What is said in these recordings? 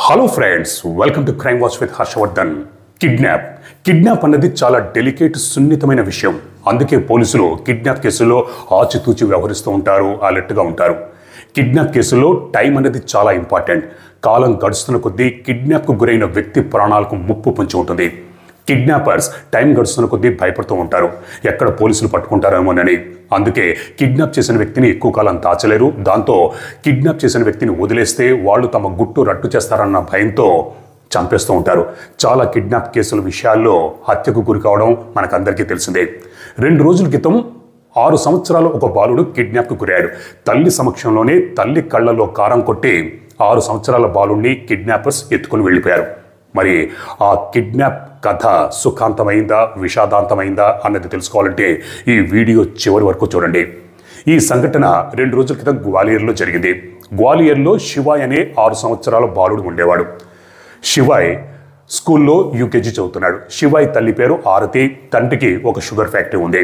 Hello friends, welcome to crime watch with Harshavardhan. Kidnap అన్నది చాలా delicate, సున్నితమైన విషయం. అందుకే పోలీసులు కిడ్నాప్ కేసుల్లో ఆచితూచి వ్యవహరిస్తూ ఉంటారు, అలర్ట్గా ఉంటారు. కిడ్నాప్ కేసుల్లో టైం అనేది చాలా ఇంపార్టెంట్. కాలం గడుస్తున్న కొద్దీ కిడ్నాప్కు గురైన వ్యక్తి ప్రాణాలకు ముప్పు పొంచి ఉంటుంది. కిడ్నాపర్స్ టైం గడుస్తున్న కొద్దీ భయపడుతూ ఉంటారు, ఎక్కడ పోలీసులు పట్టుకుంటారేమోనని. అందుకే కిడ్నాప్ చేసిన వ్యక్తిని ఎక్కువ కాలం దాచలేరు. దాంతో కిడ్నాప్ చేసిన వ్యక్తిని వదిలేస్తే వాళ్ళు తమ గుట్టు రట్టు చేస్తారన్న భయంతో చంపేస్తూ ఉంటారు. చాలా కిడ్నాప్ కేసుల విషయాల్లో హత్యకు గురి కావడం మనకందరికీ తెలిసిందే. 2 రోజుల క్రితం 6 సంవత్సరాల ఒక బాలుడు కిడ్నాప్కు గురయ్యాడు. తల్లి సమక్షంలోనే తల్లి కళ్ళలో కారం కొట్టి 6 సంవత్సరాల బాలుడిని కిడ్నాపర్స్ ఎత్తుకుని వెళ్ళిపోయారు. మరి ఆ కిడ్నాప్ కథ సుఖాంతమైందా, విషాదాంతమైందా అన్నది తెలుసుకోవాలంటే ఈ వీడియో చివరి వరకు చూడండి. ఈ సంఘటన 2 రోజుల క్రితం గ్వాలియర్లో జరిగింది. గ్వాలియర్లో శివాయ్ అనే 6 సంవత్సరాల బాలుడు ఉండేవాడు. శివాయ్ స్కూల్లో యూకేజీ చదువుతున్నాడు. శివాయ్ తల్లి పేరు ఆరతి, తండ్రికి ఒక షుగర్ ఫ్యాక్టరీ ఉంది.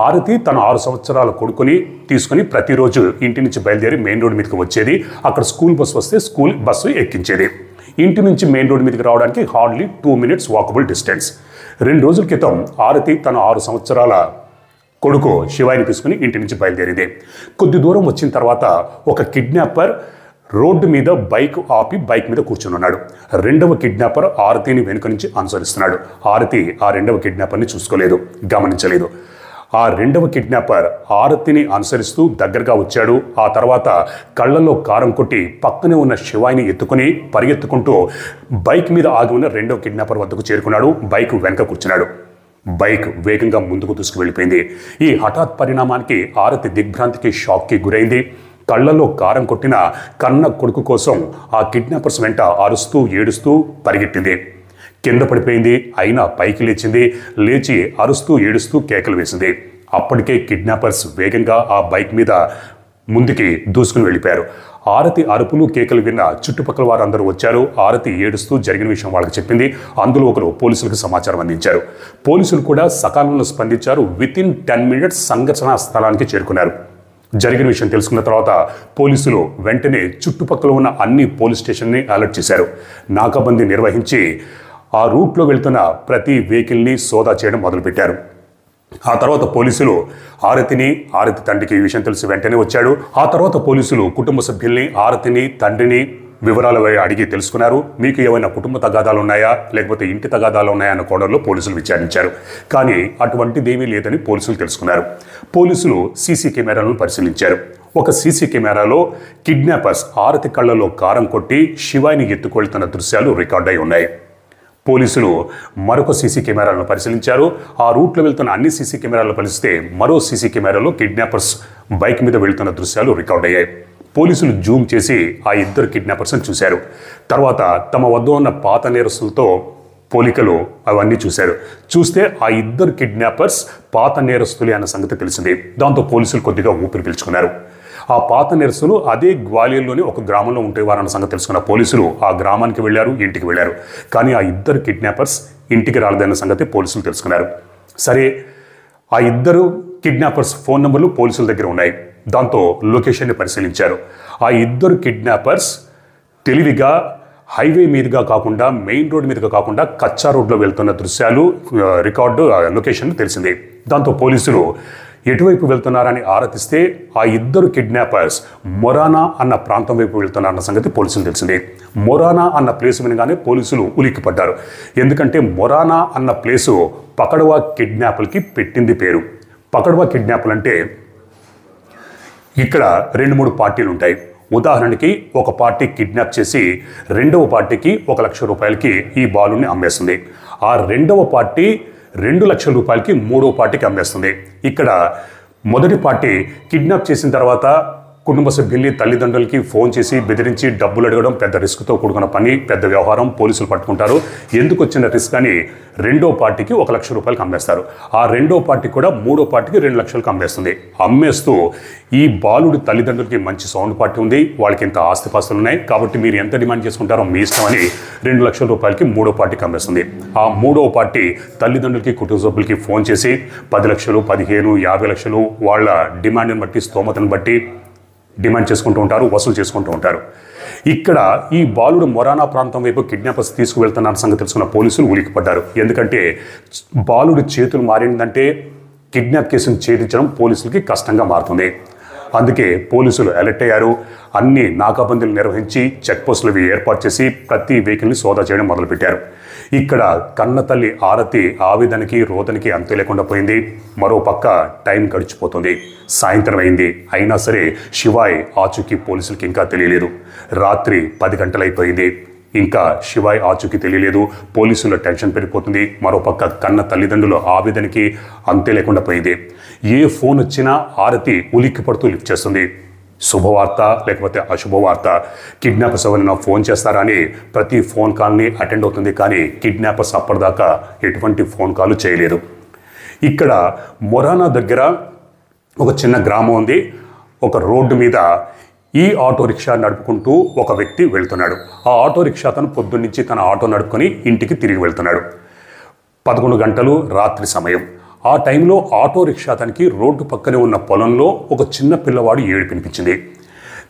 ఆరతి తన 6 సంవత్సరాల కొడుకుని తీసుకుని ప్రతిరోజు ఇంటి నుంచి బయలుదేరి మెయిన్ రోడ్ మీదకి వచ్చేది. అక్కడ స్కూల్ బస్సు వస్తే స్కూల్ బస్సు ఎక్కించేది. ఇంటి నుంచి మెయిన్ రోడ్ మీదకి రావడానికి హార్డ్లీ 2 minutes వాకబుల్ డిస్టెన్స్. 2 రోజుల క్రితం ఆరతి తన 6 సంవత్సరాల కొడుకు శివాయిని తీసుకుని ఇంటి నుంచి బయలుదేరింది. కొద్ది దూరం వచ్చిన తర్వాత ఒక కిడ్నాపర్ రోడ్డు మీద బైక్ ఆపి బైక్ మీద కూర్చుని ఉన్నాడు. 2వ కిడ్నాపర్ ఆరతిని వెనుక నుంచి అనుసరిస్తున్నాడు. ఆరతి ఆ 2వ కిడ్నాపర్ని చూసుకోలేదు, గమనించలేదు. ఆ 2వ కిడ్నాపర్ ఆరతిని అనుసరిస్తూ దగ్గరగా వచ్చాడు. ఆ తర్వాత కళ్ళల్లో కారం కొట్టి పక్కనే ఉన్న శివాయిని ఎత్తుకుని పరిగెత్తుకుంటూ బైక్ మీద ఆగి ఉన్న 2వ కిడ్నాపర్ వద్దకు చేరుకున్నాడు. బైక్ వెనక కూర్చున్నాడు. బైక్ వేగంగా ముందుకు దూసుకువెళ్ళిపోయింది. ఈ హఠాత్ పరిణామానికి ఆరతి దిగ్భ్రాంతికి, షాక్కి గురైంది. కళ్ళల్లో కారం కొట్టిన కన్న కొడుకు కోసం ఆ కిడ్నాపర్స్ వెంట అరుస్తూ ఏడుస్తూ పరిగెట్టింది. కింద పడిపోయింది. అయినా పైకి లేచింది. లేచి అరుస్తూ ఏడుస్తూ కేకలు వేసింది. అప్పటికే కిడ్నాపర్స్ వేగంగా ఆ బైక్ మీద ముందుకి దూసుకుని వెళ్ళిపోయారు. ఆరతి అరుపులు కేకలు విన్న చుట్టుపక్కల వారందరూ వచ్చారు. ఆరతి ఏడుస్తూ జరిగిన విషయం వాళ్ళకి చెప్పింది. అందులో ఒకరు పోలీసులకు సమాచారం అందించారు. పోలీసులు కూడా సకాలంలో స్పందించారు. వితిన్ 10 minutes సంఘటనా స్థలానికి చేరుకున్నారు. జరిగిన విషయం తెలుసుకున్న తర్వాత పోలీసులు వెంటనే చుట్టుపక్కల ఉన్న అన్ని పోలీస్ స్టేషన్ని అలర్ట్ చేశారు. నాకాబందీ నిర్వహించి ఆ రూట్లో వెళ్తున్న ప్రతి వెహికల్ని సోదా చేయడం మొదలుపెట్టారు. ఆ తర్వాత పోలీసులు ఆరతి తండ్రికి ఈ విషయం తెలిసి వెంటనే వచ్చాడు. ఆ తర్వాత పోలీసులు కుటుంబ సభ్యుల్ని, ఆరతిని, తండ్రిని వివరాలు అడిగి తెలుసుకున్నారు. మీకు ఏమైనా కుటుంబ తగాదాలు ఉన్నాయా, లేకపోతే ఇంటి తగాదాలు ఉన్నాయా అన్న కోణంలో పోలీసులు విచారించారు. కానీ అటువంటిదేమీ లేదని పోలీసులు తెలుసుకున్నారు. పోలీసులు సీసీ కెమెరాలను పరిశీలించారు. ఒక సీసీ కెమెరాలో కిడ్నాపర్స్ ఆరతి కళ్ళలో కారం కొట్టి శివాయిని ఎత్తుకెళ్తున్న దృశ్యాలు రికార్డ్ అయి ఉన్నాయి. పోలీసులు మరొక సీసీ కెమెరాలను పరిశీలించారు. ఆ రూట్లో వెళ్తున్న అన్ని సీసీ కెమెరాలను పరిశీలిస్తే మరో సీసీ కెమెరాలో కిడ్నాపర్స్ బైక్ మీద వెళ్తున్న దృశ్యాలు రికార్డ్ అయ్యాయి. పోలీసులు జూమ్ చేసి ఆ 2 కిడ్నాపర్స్ని చూశారు. తర్వాత తమ వద్ద ఉన్న పాత నేరస్తులతో పోలికలు అవన్నీ చూశారు. చూస్తే ఆ 2 కిడ్నాపర్స్ పాత నేరస్తులే అన్న సంగతి తెలిసింది. దాంతో పోలీసులు కొద్దిగా ఊపిరి పీల్చుకున్నారు. ఆ పాత నేరస్తులు అదే గ్వాలియర్లోని ఒక గ్రామంలో ఉండేవారన్న సంగతి తెలుసుకున్న పోలీసులు ఆ గ్రామానికి వెళ్ళారు, ఇంటికి వెళ్ళారు. కానీ ఆ 2 కిడ్నాపర్స్ ఇంటికి రాలేదన్న సంగతి పోలీసులు తెలుసుకున్నారు. సరే, ఆ 2 కిడ్నాపర్స్ ఫోన్ నెంబర్లు పోలీసుల దగ్గర ఉన్నాయి. దాంతో లొకేషన్ని పరిశీలించారు. ఆ 2 కిడ్నాపర్స్ తెలివిగా హైవే మీదుగా కాకుండా, మెయిన్ రోడ్ మీదుగా కాకుండా కచ్చా రోడ్లో వెళ్తున్న దృశ్యాలు రికార్డు లొకేషన్ తెలిసింది. దాంతో పోలీసులు ఎటువైపు వెళ్తున్నారని ఆరాధిస్తే ఆ 2 కిడ్నాపర్స్ మొరానా అన్న ప్రాంతం వైపు వెళ్తున్నారన్న సంగతి పోలీసులు తెలిసింది. మొరానా అన్న ప్లేస్ వినగానే పోలీసులు ఉలిక్కిపడ్డారు. ఎందుకంటే మొరానా అన్న ప్లేసు పకడ్వా కిడ్నాపులకి పెట్టింది పేరు. పకడ్వా కిడ్నాపులు అంటే ఇక్కడ 2-3 పార్టీలు ఉంటాయి. ఉదాహరణకి ఒక పార్టీ కిడ్నాప్ చేసి 2వ పార్టీకి 1 లక్ష రూపాయలకి ఈ బాలుని అమ్మేస్తుంది. ఆ 2వ పార్టీ 2 లక్షల రూపాయలకి 3వ పార్టీకి అమ్మేస్తుంది. ఇక్కడ మొదటి పార్టీ కిడ్నాప్ చేసిన తర్వాత కుటుంబ సభ్యుల్ని, తల్లిదండ్రులకి ఫోన్ చేసి బెదిరించి డబ్బులు అడగడం పెద్ద రిస్క్తో కూడుకున్న పని, పెద్ద వ్యవహారం. పోలీసులు పట్టుకుంటారు. ఎందుకు వచ్చిన రిస్క్ అని 2వ పార్టీకి 1 లక్ష రూపాయలకి అమ్మేస్తారు. ఆ 2వ పార్టీ కూడా 3వ పార్టీకి 2 లక్షలకు అమ్మేస్తుంది. అమ్మేస్తూ ఈ బాలుడి తల్లిదండ్రులకి మంచి సౌండ్ పార్టీ ఉంది, వాళ్ళకి ఇంత ఆస్తిపాస్తులు ఉన్నాయి, కాబట్టి మీరు ఎంత డిమాండ్ చేసుకుంటారో మీ ఇష్టం అని 2 లక్షల రూపాయలకి 3వ పార్టీకి అమ్మేస్తుంది. ఆ 3వ పార్టీ తల్లిదండ్రులకి, కుటుంబ సభ్యులకి ఫోన్ చేసి 10 లక్షలు, 15, 50 లక్షలు వాళ్ళ డిమాండ్ని బట్టి, స్తోమతను బట్టి డిమాండ్ చేసుకుంటూ ఉంటారు, వసూలు చేసుకుంటూ ఉంటారు. ఇక్కడ ఈ బాలుడు మొరానా ప్రాంతం వైపు కిడ్నాపర్స్ తీసుకువెళ్తున్న సంగతి తెలుసుకున్న పోలీసులు ఉలిక్కిపడ్డారు. ఎందుకంటే బాలుడు చేతులు మారిందంటే కిడ్నాప్ కేసును ఛేదించడం పోలీసులకి కష్టంగా మారుతుంది. అందుకే పోలీసులు అలర్ట్ అయ్యారు. అన్ని నాకాబందీలు నిర్వహించి చెక్ పోస్టులు ఏర్పాటు చేసి ప్రతి వెహికల్ని సోదా చేయడం మొదలుపెట్టారు. ఇక్కడ కన్న తల్లి ఆరతి ఆవేదనకి రోదనకి అంతు లేకుండా పోయింది. మరో పక్క టైం గడిచిపోతుంది. సాయంత్రం అయింది. అయినా సరే శివాయ్ ఆచూకీ పోలీసులకి ఇంకా తెలియలేదు. రాత్రి 10 గంటలైపోయింది. ఇంకా శివాయ్ ఆచూకీ తెలియలేదు. పోలీసుల టెన్షన్ పెరిగిపోతుంది. మరోపక్క కన్న తల్లిదండ్రుల ఆవేదనకి అంతే లేకుండా పోయింది. ఏ ఫోన్ వచ్చినా ఆరతి ఉలిక్కి పడుతూ లిఫ్ట్ చేస్తుంది. శుభవార్త లేకపోతే అశుభవార్త, కిడ్నాపర్స్ ఎవరైనా ఫోన్ చేస్తారా అని ప్రతి ఫోన్ కాల్ని అటెండ్ అవుతుంది. కానీ కిడ్నాపర్స్ అప్పటిదాకా ఎటువంటి ఫోన్ కాల్ చేయలేదు. ఇక్కడ మొరానా దగ్గర ఒక చిన్న గ్రామం ఉంది. ఒక రోడ్డు మీద ఈ ఆటో రిక్షా నడుపుకుంటూ ఒక వ్యక్తి వెళ్తున్నాడు. ఆ ఆటో రిక్షా తను పొద్దున్నుంచి తన ఆటో నడుపుకొని ఇంటికి తిరిగి వెళ్తున్నాడు. 11 గంటలు రాత్రి సమయం. ఆ టైంలో ఆటో రిక్షా తనకి రోడ్డు పక్కనే ఉన్న పొలంలో ఒక చిన్న పిల్లవాడు ఏడుపు వినిపించింది.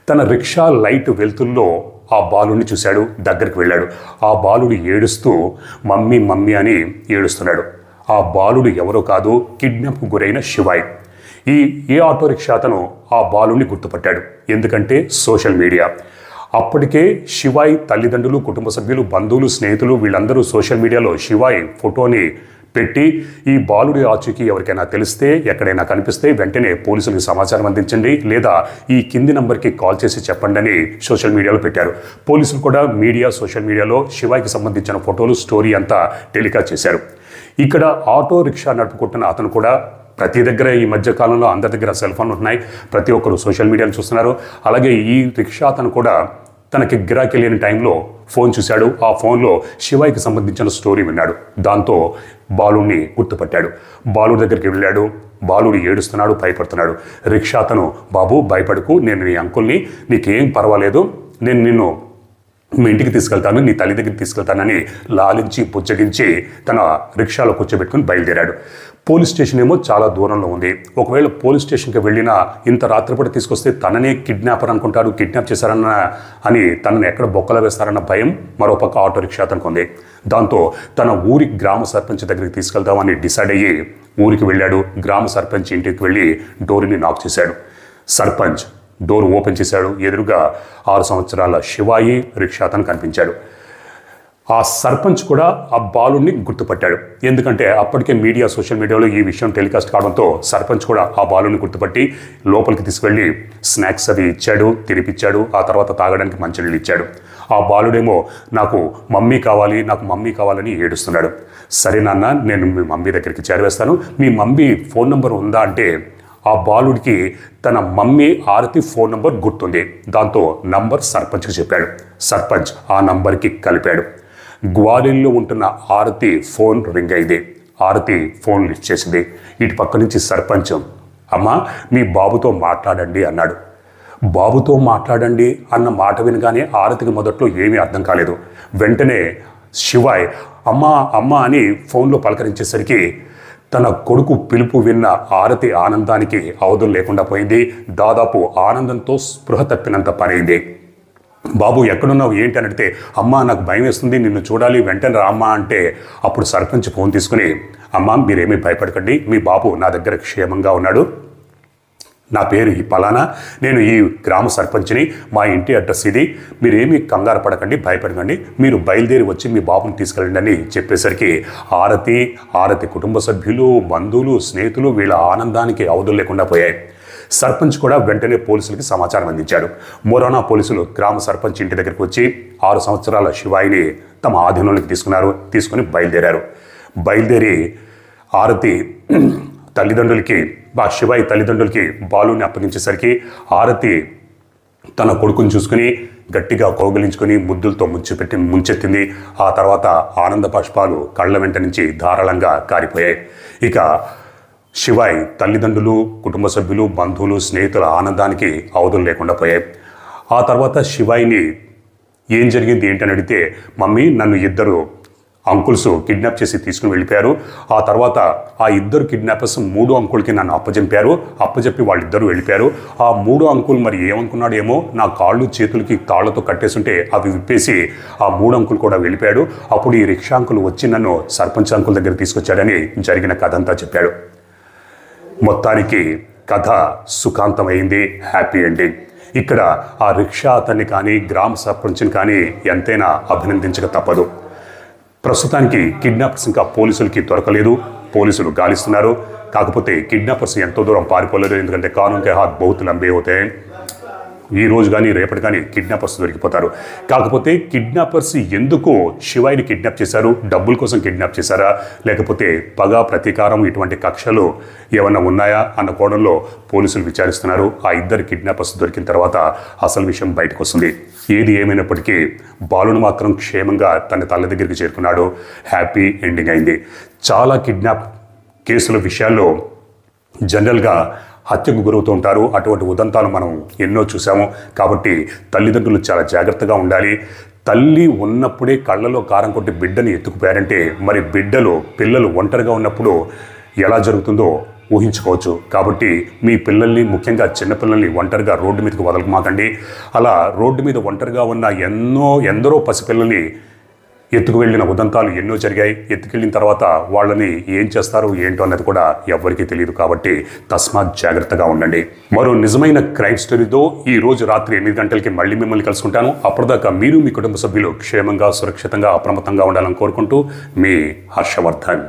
తన రిక్షా లైట్ వెలుతుల్లో ఆ బాలుడిని చూశాడు. దగ్గరికి వెళ్ళాడు. ఆ బాలుడు ఏడుస్తూ మమ్మీ మమ్మీ అని ఏడుస్తున్నాడు. ఆ బాలుడు ఎవరో కాదు, కిడ్నాప్కు గురైన శివాయ్. ఏ ఆటో రిక్షా అతను ఆ బాలుని గుర్తుపట్టాడు. ఎందుకంటే సోషల్ మీడియా. అప్పటికే శివాయ్ తల్లిదండ్రులు, కుటుంబ సభ్యులు, బంధువులు, స్నేహితులు వీళ్ళందరూ సోషల్ మీడియాలో శివాయ్ ఫోటోని పెట్టి ఈ బాలుడి ఆచూకీ ఎవరికైనా తెలిస్తే, ఎక్కడైనా కనిపిస్తే వెంటనే పోలీసులకు సమాచారం అందించండి, లేదా ఈ కింది నంబర్కి కాల్ చేసి చెప్పండి అని సోషల్ మీడియాలో పెట్టారు. పోలీసులు కూడా సోషల్ మీడియాలో శివాయ్కి సంబంధించిన ఫోటోలు, స్టోరీ అంతా టెలికాస్ట్ చేశారు. ఇక్కడ ఆటో రిక్షా నడుపుకుంటున్న అతను కూడా ప్రతి దగ్గర ఈ మధ్య కాలంలో అందరి దగ్గర సెల్ ఫోన్లు ఉంటున్నాయి. ప్రతి ఒక్కరు సోషల్ మీడియాను చూస్తున్నారు. అలాగే ఈ రిక్షా అతను కూడా తనకి గిరాకీ లేని టైంలో ఫోన్ చూశాడు. ఆ ఫోన్లో శివాయ్కి సంబంధించిన స్టోరీ విన్నాడు. దాంతో బాలుడిని గుర్తుపట్టాడు. బాలుడి దగ్గరికి వెళ్ళాడు. బాలుడు ఏడుస్తున్నాడు, భయపడుతున్నాడు. రిక్షా అతను, బాబు భయపడకు, నేను నీ అంకుల్ని, నీకేం పర్వాలేదు, నేను నిన్ను మీ ఇంటికి తీసుకెళ్తాను, నీ తల్లి దగ్గరికి తీసుకెళ్తానని లాలించి పుచ్చగించి తన రిక్షాలో కూర్చోబెట్టుకుని బయలుదేరాడు. పోలీస్ స్టేషన్ ఏమో చాలా దూరంలో ఉంది. ఒకవేళ పోలీస్ స్టేషన్కి వెళ్ళినా ఇంత రాత్రిపూట తీసుకొస్తే తననే కిడ్నాపర్ అనుకుంటాడు, కిడ్నాప్ చేశారన్న అని తనని ఎక్కడ బొక్కలో వేస్తారన్న భయం మరోపక్క ఆటో రిక్షా అతనికి ఉంది. దాంతో తన ఊరి గ్రామ సర్పంచ్ దగ్గరికి తీసుకెళ్దామని డిసైడ్ అయ్యి ఊరికి వెళ్ళాడు. గ్రామ సర్పంచ్ ఇంటికి వెళ్ళి డోర్ని నాక్ చేశాడు. సర్పంచ్ డోర్ ఓపెన్ చేశాడు. ఎదురుగా 6 సంవత్సరాల శివాయి రిక్షా అతను కనిపించాడు. ఆ సర్పంచ్ కూడా ఆ బాలుడిని గుర్తుపట్టాడు. ఎందుకంటే అప్పటికే సోషల్ మీడియాలో ఈ విషయం టెలికాస్ట్ కావడంతో సర్పంచ్ కూడా ఆ బాలుడిని గుర్తుపట్టి లోపలికి తీసుకెళ్ళి స్నాక్స్ అవి ఇచ్చాడు, తినిపించాడు. ఆ తర్వాత తాగడానికి మంచినీళ్ళు ఇచ్చాడు. ఆ బాలుడేమో నాకు మమ్మీ కావాలని ఏడుస్తున్నాడు. సరే నాన్న, నేను మీ మమ్మీ దగ్గరికి చేరవేస్తాను, మీ మమ్మీ ఫోన్ నెంబర్ ఉందా అంటే ఆ బాలుడికి తన మమ్మీ ఆరతి ఫోన్ నంబర్ గుర్తుంది. దాంతో నంబర్ సర్పంచ్కి చెప్పాడు. సర్పంచ్ ఆ నంబర్కి కలిపాడు. గ్వాలియర్లో ఉంటున్న ఆరతి ఫోన్ రింగ్ అయింది. ఆరతి ఫోన్ లిఫ్ట్ చేసింది. ఇటు పక్క నుంచి సర్పంచ్, అమ్మా మీ బాబుతో మాట్లాడండి అన్నాడు. బాబుతో మాట్లాడండి అన్న మాట వినగానే ఆరతికి మొదట్లో ఏమీ అర్థం కాలేదు. వెంటనే శివాయ్ అమ్మా అమ్మా అని ఫోన్లో పలకరించేసరికి తన కొడుకు పిలుపు విన్న ఆరతి ఆనందానికి అవధులు లేకుండా పోయింది. దాదాపు ఆనందంతో స్పృహ తప్పినంత పనైంది. బాబు ఎక్కడున్నావు ఏంటి అని అడిగితే, అమ్మా నాకు భయం వేస్తుంది, నిన్ను చూడాలి, వెంటనే రామ్మా అంటే అప్పుడు సర్పంచ్ ఫోన్ తీసుకుని, అమ్మా మీరేమీ భయపడకండి, మీ బాబు నా దగ్గర క్షేమంగా ఉన్నాడు, నా పేరు ఈ పలానా, నేను ఈ గ్రామ సర్పంచ్ని, మా ఇంటి అడ్రస్ ఇది, మీరేమీ కంగారు పడకండి, భయపడకండి, మీరు బయలుదేరి వచ్చి మీ బాబుని తీసుకెళ్ళండి అని చెప్పేసరికి ఆరతి కుటుంబ సభ్యులు, బంధువులు, స్నేహితులు వీళ్ళ ఆనందానికి అవధులు లేకుండా పోయాయి. సర్పంచ్ కూడా వెంటనే పోలీసులకి సమాచారం అందించాడు. మొరానా పోలీసులు గ్రామ సర్పంచ్ ఇంటి దగ్గరికి వచ్చి 6 సంవత్సరాల శివాయిని తమ ఆధీనంలోకి తీసుకుని బయలుదేరారు. బయలుదేరి ఆరతి తల్లిదండ్రులకి, శివాయి తల్లిదండ్రులకి బాలుని అప్పగించేసరికి ఆరతి తన కొడుకుని చూసుకుని గట్టిగా కౌగిలించుకొని ముద్దులతో ముంచెత్తింది. ఆ తర్వాత ఆనంద బాష్పాలు కళ్ళ వెంట నుంచి ధారాళంగా కారిపోయాయి. ఇక శివాయ్ తల్లిదండ్రులు, కుటుంబ సభ్యులు, బంధువులు, స్నేహితుల ఆనందానికి అవధులు లేకుండా పోయాయి. ఆ తర్వాత శివాయిని ఏం జరిగింది ఏంటని అడిగితే, మమ్మీ నన్ను ఇద్దరు అంకుల్స్ కిడ్నాప్ చేసి తీసుకుని వెళ్ళిపోయారు. ఆ తర్వాత ఆ ఇద్దరు కిడ్నాపర్స్ 3వ అంకుల్కి నన్ను అప్పజెప్పి వాళ్ళిద్దరూ వెళ్ళిపోయారు. ఆ 3వ అంకుల్ మరి ఏమనుకున్నాడు ఏమో, నా కాళ్ళు చేతులకి తాళ్లతో కట్టేస్తుంటే అవి విప్పేసి ఆ 3 అంకుల్ కూడా వెళ్ళిపోయాడు. అప్పుడు ఈ రిక్షా అంకుల్ వచ్చి నన్ను సర్పంచ్ అంకుల్ దగ్గర తీసుకొచ్చాడని జరిగిన కథ అంతా చెప్పాడు. మొత్తానికి కథ సుఖాంతమైంది, హ్యాపీ ఎండింగ్. ఇక్కడ ఆ రిక్షా అతన్ని కానీ గ్రామ సర్పంచ్ని కానీ ఎంతైనా అభినందించక తప్పదు. ప్రస్తుతానికి కిడ్నాపర్స్ ఇంకా పోలీసులకి దొరకలేదు. పోలీసులు గాలిస్తున్నారు. కాకపోతే కిడ్నాపర్స్ ఎంతో దూరం పారిపోలేదు. ఎందుకంటే కానూన్ కే హాత్ బహుత్ లంబే హోతే. ఈ రోజు కానీ రేపటి కానీ కిడ్నాపర్స్ దొరికిపోతారు. కాకపోతే కిడ్నాపర్స్ ఎందుకు శివాయిని కిడ్నాప్ చేశారు? డబ్బుల కోసం కిడ్నాప్ చేశారా, లేకపోతే పగ ప్రతీకారం ఇటువంటి కక్షలు ఏమన్నా ఉన్నాయా అన్న కోణంలో పోలీసులు విచారిస్తున్నారు. ఆ ఇద్దరు కిడ్నాపర్స్ దొరికిన తర్వాత అసలు విషయం బయటకు వస్తుంది. ఏది ఏమైనప్పటికీ బాలును మాత్రం క్షేమంగా తన తల్లి దగ్గరికి చేరుకున్నాడు. హ్యాపీ ఎండింగ్ అయింది. చాలా కిడ్నాప్ కేసుల విషయాల్లో జనరల్గా హత్యకు గురవుతూ ఉంటారు. అటువంటి ఉదంతాలు మనం ఎన్నో చూసాము. కాబట్టి తల్లిదండ్రులు చాలా జాగ్రత్తగా ఉండాలి. తల్లి ఉన్నప్పుడే కళ్ళలో కారం కొట్టి బిడ్డని ఎత్తుకుపోయారంటే మరి పిల్లలు ఒంటరిగా ఉన్నప్పుడు ఎలా జరుగుతుందో ఊహించుకోవచ్చు. కాబట్టి మీ పిల్లల్ని, ముఖ్యంగా చిన్నపిల్లల్ని ఒంటరిగా రోడ్డు మీదకి వదలమాకండి. అలా రోడ్డు మీద ఒంటరిగా ఉన్న ఎందరో పసిపిల్లల్ని ఎత్తుకు వెళ్ళిన ఉదంతాలు ఎన్నో జరిగాయి. ఎత్తుకెళ్ళిన తర్వాత వాళ్ళని ఏం చేస్తారు ఏంటో అన్నది కూడా ఎవ్వరికీ తెలియదు. కాబట్టి తస్మాత్ జాగ్రత్తగా ఉండండి. మరో నిజమైన క్రైమ్ స్టోరీతో ఈ రోజు రాత్రి 8 గంటలకి మళ్ళీ మిమ్మల్ని కలుసుకుంటాను. అప్పటిదాకా మీరు, మీ కుటుంబ సభ్యులు క్షేమంగా, సురక్షితంగా, అప్రమత్తంగా ఉండాలని కోరుకుంటూ మీ హర్షవర్ధన్.